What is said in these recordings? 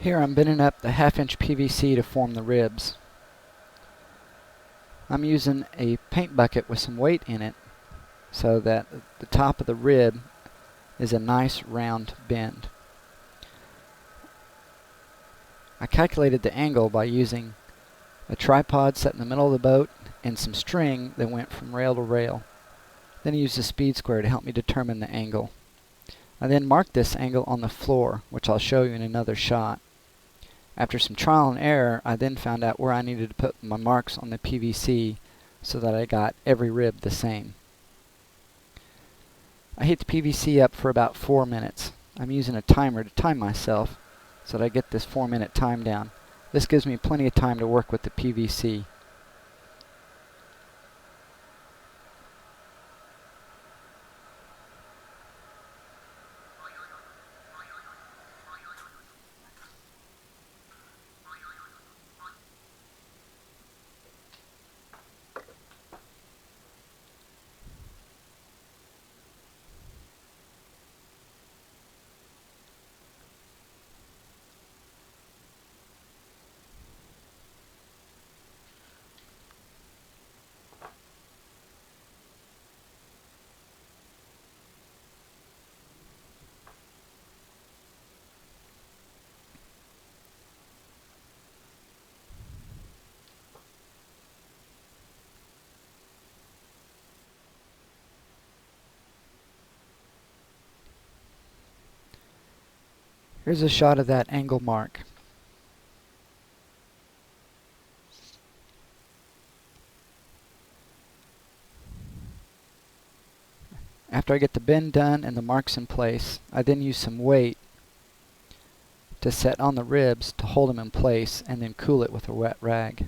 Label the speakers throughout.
Speaker 1: Here I'm bending up the 1/2 inch PVC to form the ribs. I'm using a paint bucket with some weight in it so that the top of the rib is a nice round bend. I calculated the angle by using a tripod set in the middle of the boat and some string that went from rail to rail. Then I used a speed square to help me determine the angle. I then marked this angle on the floor, which I'll show you in another shot. After some trial and error, I then found out where I needed to put my marks on the PVC so that I got every rib the same. I heat the PVC up for about 4 minutes. I'm using a timer to time myself so that I get this 4-minute time down. This gives me plenty of time to work with the PVC. Here's a shot of that angle mark. After I get the bend done and the marks in place, I then use some weight to set on the ribs to hold them in place and then cool it with a wet rag.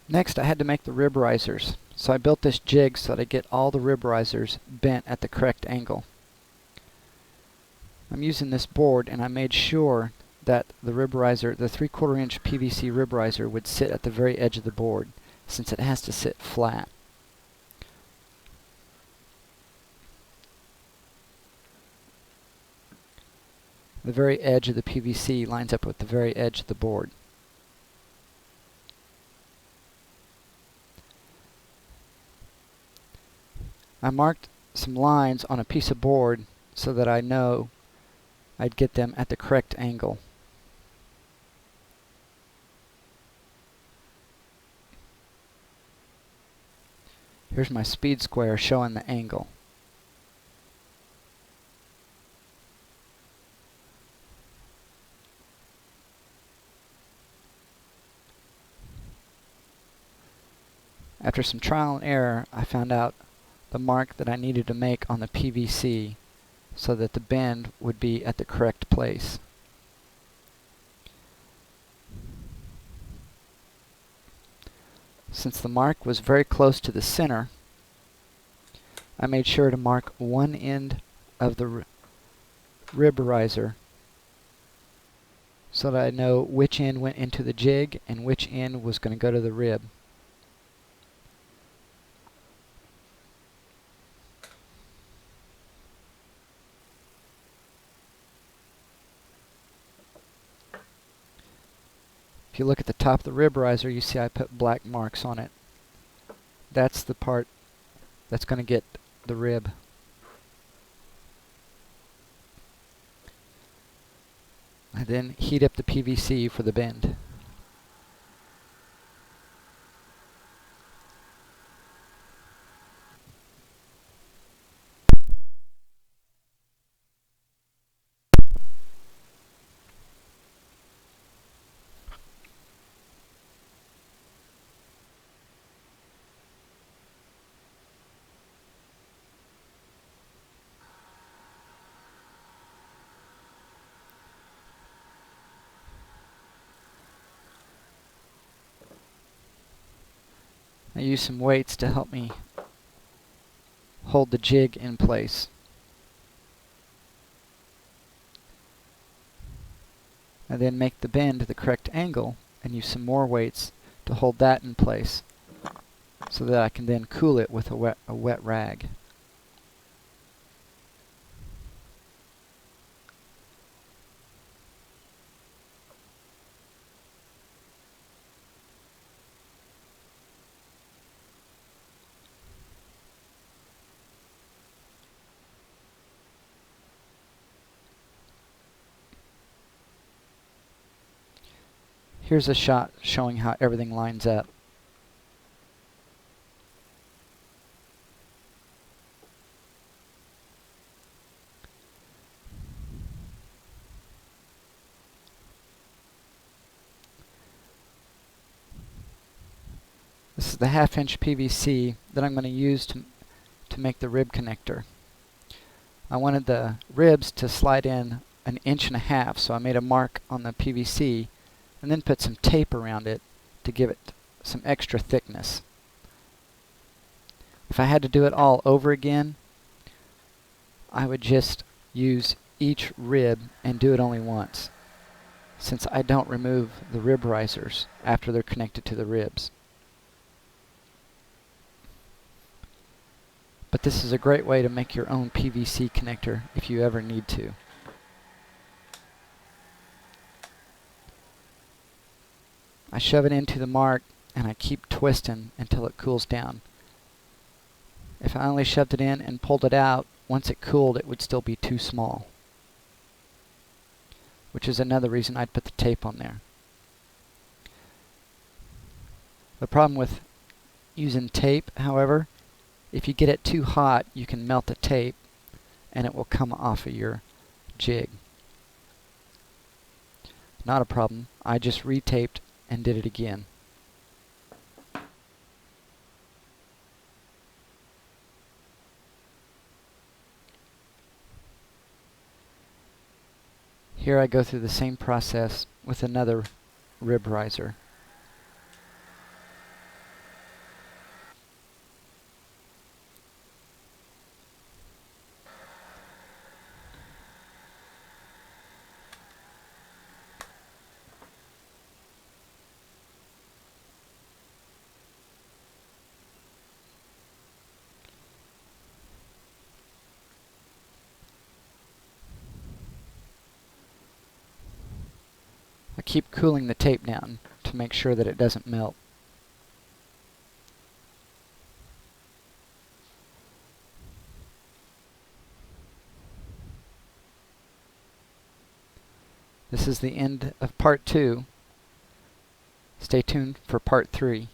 Speaker 1: Next, I had to make the rib risers, so I built this jig so that I get all the rib risers bent at the correct angle. I'm using this board, and I made sure that the rib riser, the 3/4 inch PVC rib riser, would sit at the very edge of the board, since it has to sit flat. The very edge of the PVC lines up with the very edge of the board. I marked some lines on a piece of board so that I know I'd get them at the correct angle. Here's my speed square showing the angle. After some trial and error, I found out the mark that I needed to make on the PVC so that the bend would be at the correct place. Since the mark was very close to the center, I made sure to mark one end of the rib riser so that I know which end went into the jig and which end was going to go to the rib. If you look at the top of the rib riser, you see I put black marks on it. That's the part that's going to get the rib. I then heat up the PVC for the bend. I use some weights to help me hold the jig in place. I then make the bend to the correct angle and use some more weights to hold that in place so that I can then cool it with a wet rag. Here's a shot showing how everything lines up. This is the 1/2" PVC that I'm going to use to make the rib connector. I wanted the ribs to slide in 1.5 inches, so I made a mark on the PVC and then put some tape around it to give it some extra thickness. If I had to do it all over again, I would just use each rib and do it only once, since I don't remove the rib risers after they're connected to the ribs. But this is a great way to make your own PVC connector if you ever need to. I shove it into the mark and I keep twisting until it cools down. If I only shoved it in and pulled it out, once it cooled it would still be too small. Which is another reason I'd put the tape on there. The problem with using tape, however, if you get it too hot, you can melt the tape and it will come off of your jig. Not a problem. I just retaped and did it again. Here I go through the same process with another rib riser. I keep cooling the tape down to make sure that it doesn't melt. This is the end of part 2. Stay tuned for part 3.